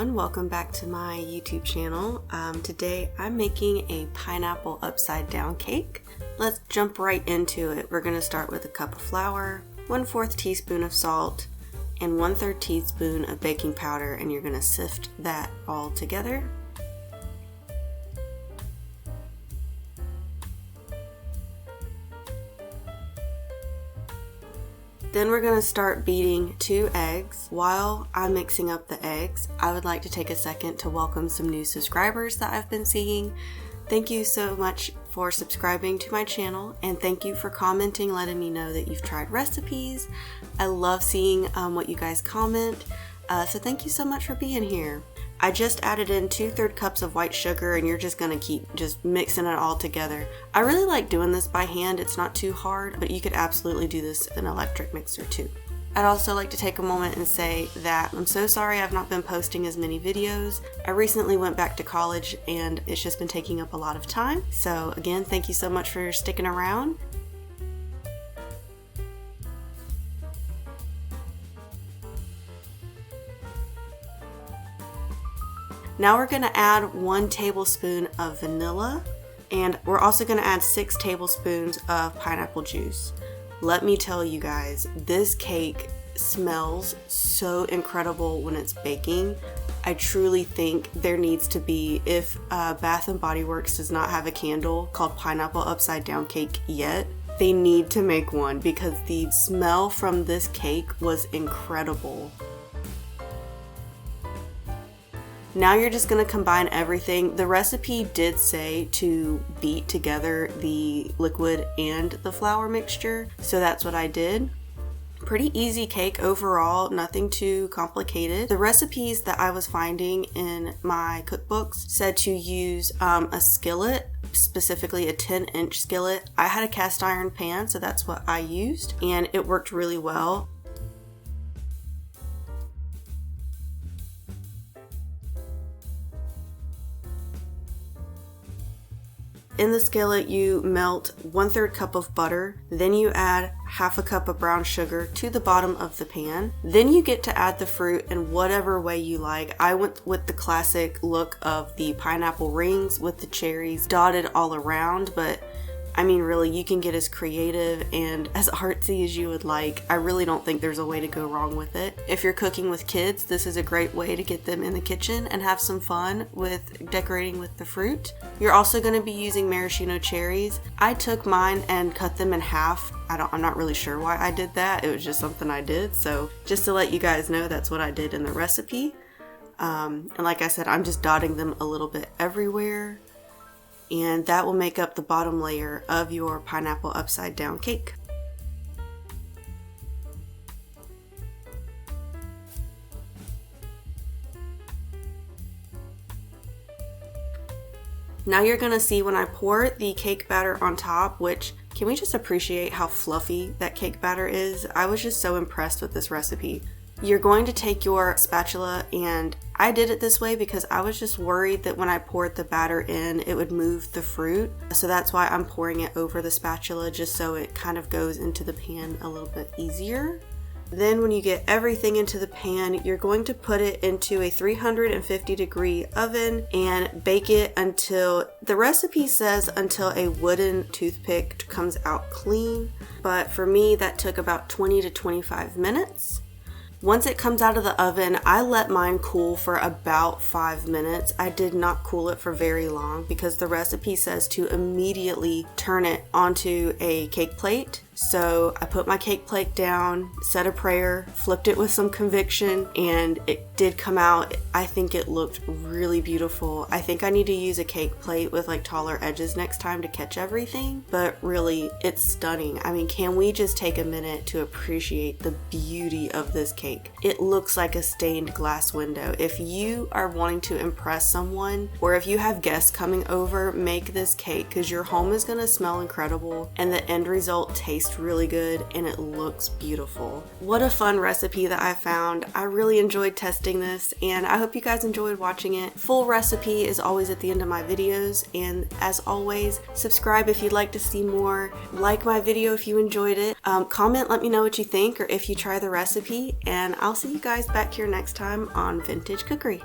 everyone, welcome back to my YouTube channel. Today I'm making a pineapple upside down cake. Let's jump right into it. We're going to start with a cup of flour, 1/4 teaspoon of salt, and 1/3 teaspoon of baking powder, and you're going to sift that all together. Then we're going to start beating 2 eggs. While I'm mixing up the eggs, I would like to take a second to welcome some new subscribers that I've been seeing. Thank you so much for subscribing to my channel, and thank you for commenting, letting me know that you've tried recipes. I love seeing what you guys comment, so thank you so much for being here. I just added in 2/3 cups of white sugar, and you're just gonna keep just mixing it all together. I really like doing this by hand. It's not too hard, but you could absolutely do this with an electric mixer too. I'd also like to take a moment and say that I'm so sorry I've not been posting as many videos. I recently went back to college and it's just been taking up a lot of time. So again, thank you so much for sticking around. Now we're going to add 1 tablespoon of vanilla, and we're also going to add 6 tablespoons of pineapple juice. Let me tell you guys, this cake smells so incredible when it's baking. I truly think there needs to be, if Bath & Body Works does not have a candle called Pineapple Upside Down Cake yet, they need to make one because the smell from this cake was incredible. Now you're just going to combine everything. The recipe did say to beat together the liquid and the flour mixture, so that's what I did. Pretty easy cake overall, nothing too complicated. The recipes that I was finding in my cookbooks said to use a skillet, specifically a 10-inch skillet. I had a cast iron pan, so that's what I used, and it worked really well. In the skillet, you melt 1/3 cup of butter, then you add 1/2 cup of brown sugar to the bottom of the pan. Then you get to add the fruit in whatever way you like. I went with the classic look of the pineapple rings with the cherries dotted all around, but I mean, really, you can get as creative and as artsy as you would like. I really don't think there's a way to go wrong with it. If you're cooking with kids, this is a great way to get them in the kitchen and have some fun with decorating with the fruit. You're also going to be using maraschino cherries. I took mine and cut them in half. I'm not really sure why I did that. It was just something I did. So just to let you guys know, that's what I did in the recipe. And like I said, I'm just dotting them a little bit everywhere. And that will make up the bottom layer of your pineapple upside down cake. Now you're gonna see when I pour the cake batter on top, which, can we just appreciate how fluffy that cake batter is? I was just so impressed with this recipe. You're going to take your spatula, and I did it this way because I was just worried that when I poured the batter in, it would move the fruit. So that's why I'm pouring it over the spatula, just so it kind of goes into the pan a little bit easier. Then when you get everything into the pan, you're going to put it into a 350-degree oven and bake it until, the recipe says until a wooden toothpick comes out clean. But for me, that took about 20 to 25 minutes. Once it comes out of the oven, I let mine cool for about 5 minutes. I did not cool it for very long because the recipe says to immediately turn it onto a cake plate. So I put my cake plate down, said a prayer, flipped it with some conviction, and it did come out. I think it looked really beautiful. I think I need to use a cake plate with like taller edges next time to catch everything, but really it's stunning. I mean, can we just take a minute to appreciate the beauty of this cake? It looks like a stained glass window. If you are wanting to impress someone, or if you have guests coming over, make this cake because your home is gonna smell incredible and the end result tastes really good and it looks beautiful. What a fun recipe that I found. I really enjoyed testing this, and I hope you guys enjoyed watching it. Full recipe is always at the end of my videos, and as always, subscribe if you'd like to see more. Like my video if you enjoyed it. Comment, let me know what you think or if you try the recipe, and I'll see you guys back here next time on Vintage Cookery.